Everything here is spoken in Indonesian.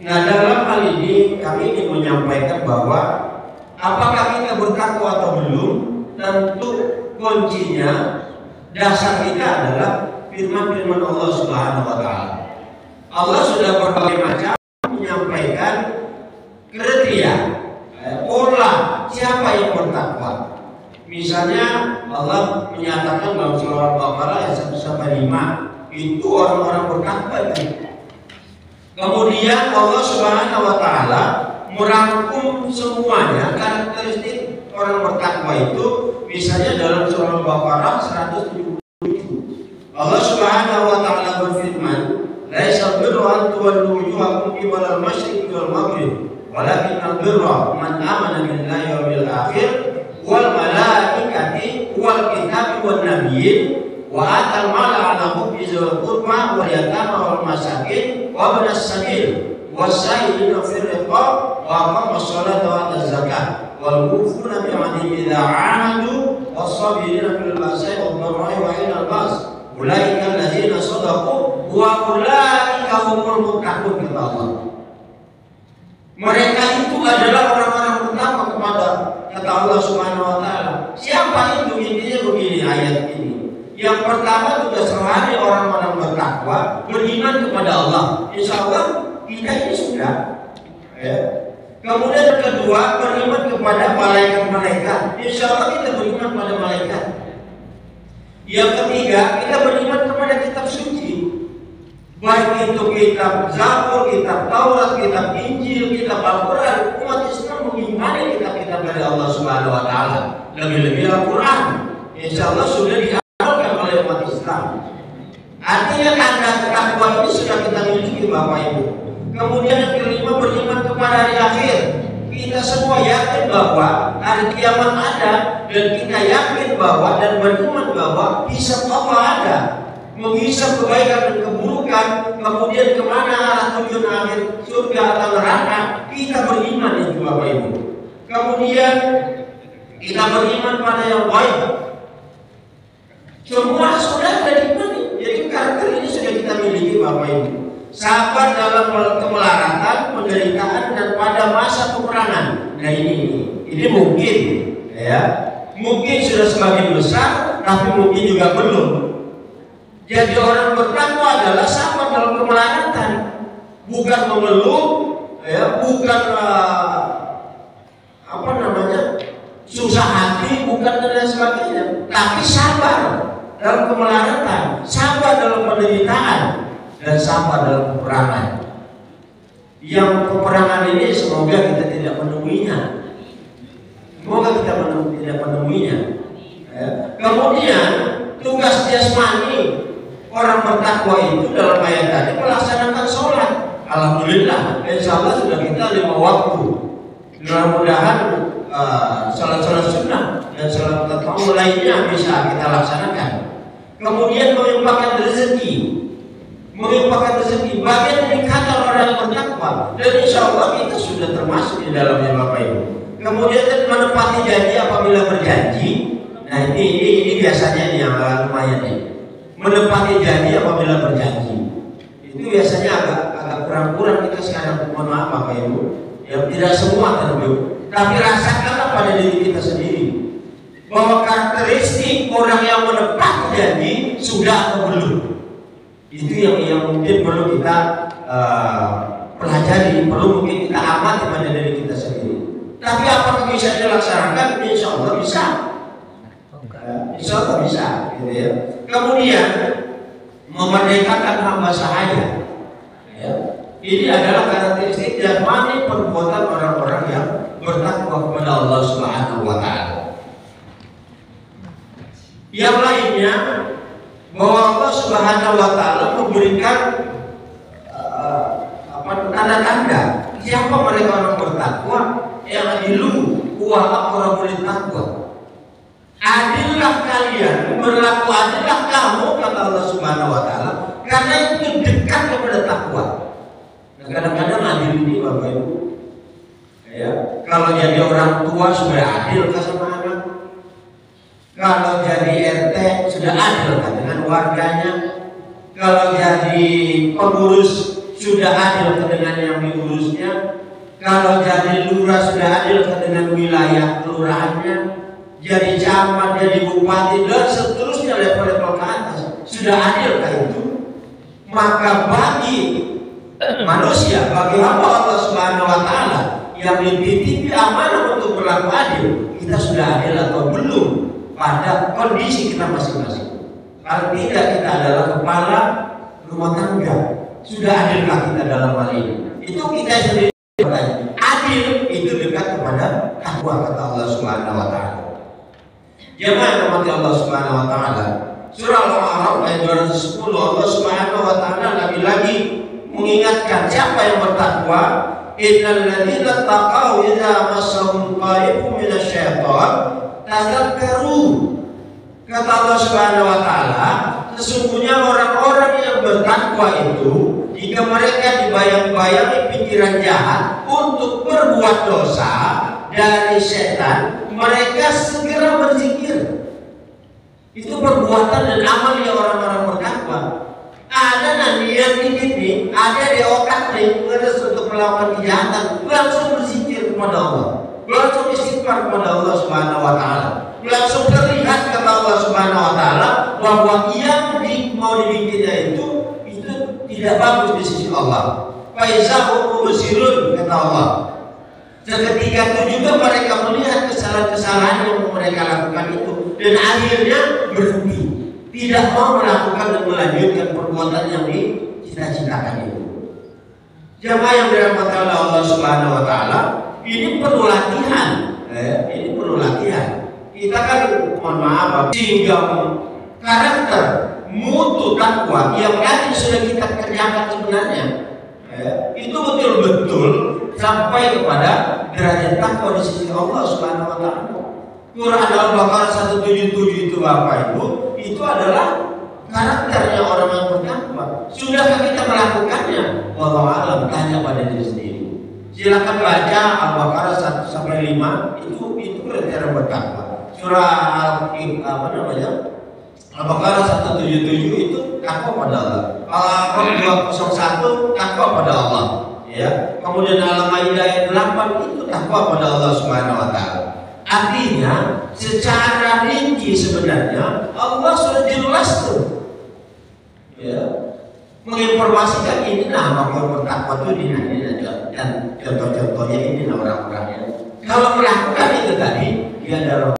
Nah, dalam hal ini kami ingin menyampaikan bahwa apakah kita bertakwa atau belum, tentu kuncinya, dasar kita adalah firman-firman Allah Subhanahu wa Ta'ala. Allah sudah berbagai macam menyampaikan kriteria pola siapa yang bertakwa. Misalnya Allah menyatakan dalam surah Al-Baqarah ayat 105 itu orang-orang bertakwa itu. Kemudian Allah Subhanahu wa Ta'ala merangkum semuanya karakteristik orang bertakwa itu, misalnya dalam surah Al-Baqarah 177. Allah Subhanahu wa Ta'ala berfirman, "Laisa birru an tuwallu wujuhakum qibala al-masyriqi wal maghrib, walakinnal birra man amana billahi wal yawmil akhir wal malaikati wal kitabi wan nabiyyin wa atal mala ala hubbi dzil qurba wal yatama wal masakin wa ibnas sabil was-sa'ilina fir riqab wa aqamas sholata wa ataz zakah wal mufuna bi ahdihim idza 'ahadu was-sabirina fil ba'sa'i wad dharra'i wa hinal ba's ulaika allazina shadaqu wa ulaika humul muttaqun." Kata Allah, mereka itu adalah orang-orang bertakwa kepada, kata Allah Subhanahu wa Ta'ala. Siapa itu? Intinya begini ayat ini. Yang pertama sudah sehari orang-orang bertakwa beriman kepada Allah. Insya Allah kita ini sudah. Ya. Kemudian yang kedua beriman kepada malaikat-malaikat. Insya Allah kita beriman kepada malaikat. Yang ketiga kita beriman kepada kitab suci. Baik itu kitab Zabur, kitab Taurat, kitab Injil, kitab Al-Quran. Umat Islam mengimani kitab-kitab dari Allah Subhanahu wa Ta'ala. Lebih-lebih Al-Quran, insya Allah sudah diamalkan oleh umat Islam. Artinya tanda takwa ini sudah kita miliki, Bapak Ibu. Kemudian yang kelima beriman kepada hari akhir. Kita semua yakin bahwa hari kiamat ada, dan kita yakin bahwa dan beriman bahwa hisab Allah ada, menghisab kebaikan dan keburukan, kemudian kemana arah tujuan akhir, surga atau neraka. Kita beriman itu, Bapak Ibu. Kemudian kita beriman pada yang baik. Semua sudah ada di mana. Jadi karakter ini sudah kita miliki, Bapak Ibu. Sabar dalam kemelaratan, penderitaan, dan pada masa peperangan. Nah ini mungkin, ya, mungkin sudah semakin besar, tapi mungkin juga belum. Jadi orang bertakwa adalah sabar dalam kemelaratan, bukan mengeluh, ya, bukan susah hati, bukan dan lain sebagainya, tapi sabar dalam kemelaratan, sabar dalam penderitaan, dan sabar dalam peperangan. Yang peperangan ini semoga kita tidak menemuinya. Semoga kita tidak menemuinya. Ya. Kemudian tugas jasmani orang bertakwa itu dalam ayat tadi melaksanakan sholat. Alhamdulillah, insya Allah sudah kita 5 waktu. Mudah-mudahan sholat-sholat sunnah dan sholat tatawwu lainnya bisa kita laksanakan. Kemudian menginfakkan rezeki, bagian dari kata orang yang bertakwa, dan insya Allah kita sudah termasuk di dalamnya, Bapak Ibu. Kemudian menepati janji apabila berjanji. Nah ini biasanya yang lumayan nih. Menepati janji apabila berjanji itu biasanya agak kurang kita sekarang. Mohon maaf, Bapak Ibu, ya, tidak semua tentu, tapi rasakanlah pada diri kita sendiri bahwa karakteristik orang yang menepati janji sudah atau belum. Itu yang mungkin perlu kita pelajari, perlu mungkin kita amati pada diri kita sendiri. Tapi apakah bisa dilaksanakan? Insya Allah bisa. Insya Allah bisa, gitu ya. Kemudian memerdekakan hamba sahaya. Ya. Ini adalah karakteristik jasmani perbuatan orang-orang yang bertakwa kepada Allah Subhanahu wa Ta'ala. Yang lainnya bahwa Allah Subhanahu wa Ta'ala memberikan tanda-tanda siapa mereka orang bertakwa, yang adilu wa aqrabul taqwa. Adillah kalian, berlaku adillah kamu, kata Allah Subhanahu wa Ta'ala, karena itu dekat kepada takwa. Nah, kadang-kadang adil ini, Bapak Ibu, ya, kalau jadi orang tua sudah adil sama anak, kalau jadi RT sudah adil dengan warganya, kalau jadi pengurus sudah adil dengan yang diurus Kalau jadi lurah sudah adil dengan wilayah kelurahannya, jadi camat, jadi bupati dan seterusnya level-level ke atas sudah adil itu? Maka bagi manusia, bagi hamba Allah Subhanahu wa taala yang dititipi amanah untuk berlaku adil, kita sudah adil atau belum pada kondisi kita masing-masing? Kalau tidak, kita adalah kepala rumah tangga. Sudah adilkah kita dalam hal ini? Itu kita sendiri. Adil itu dekat kepada takwa, kata Allah Subhanahu wa taala. Jemaah rahmati Allah Subhanahu wa taala. Surah Al-A'raf ayat 210, Allah Subhanahu wa taala lagi-lagi mengingatkan siapa yang bertakwa. Innal ladzina taqaw idza massahum ta'ifun minasyaitan tadzakkaru. Kata Allah Subhanahu wa taala, sesungguhnya orang-orang yang bertakwa itu jika mereka dibayang-bayangi pikiran jahat untuk berbuat dosa dari setan, mereka segera berzikir. Itu perbuatan dan amal yang orang-orang bertakwa. Ada nanti yang ini, ada di otak nih, untuk melakukan kejahatan, langsung berzikir kepada Allah, langsung istighfar kepada Allah Subhanahu wa taala. Langsung terlihat kata Allah Subhanahu wa taala bahwa yang mau dibikinnya itu tidak bagus di sisi Allah. Faizahu musirun, kata Allah. Seketika itu juga mereka melihat kesalahan-kesalahan yang mereka lakukan itu dan akhirnya berhenti, tidak mau melakukan dan melanjutkan perbuatan yang dicita-citakan itu. Jamaah yang dirahmati oleh Allah Subhanahu wa taala, ini perlu latihan. Ini perlu latihan. Kita kan mohon maaf, sehingga karakter mutu takwa yang tadi sudah kita kerjakan sebenarnya, itu betul-betul sampai kepada derajat takwa di sisi Allah Subhanahu wa taala. Quran Al-Baqarah 177 itu Bapak Ibu, itu adalah karakternya orang yang bertakwa. Sudahkah kita melakukannya? Wallahu a'lam, tanya pada diri sendiri. Silakan baca Al-Baqarah 1 sampai 5, itu kriteria bertakwa. Surah Al-Baqarah 177 itu takwa pada Allah. Al-Baqarah 201 takwa pada Allah. Ya. Kemudian Al-Maidah ayat 8 itu takwa pada Allah Subhanahu wa taala. Artinya secara rinci sebenarnya Allah sudah jelas tuh. Ya. Menginformasikan ini nama orang bertakwa itu ini dan contoh-contohnya ini orang-orangnya. Kalau melakukan itu tadi dia adalah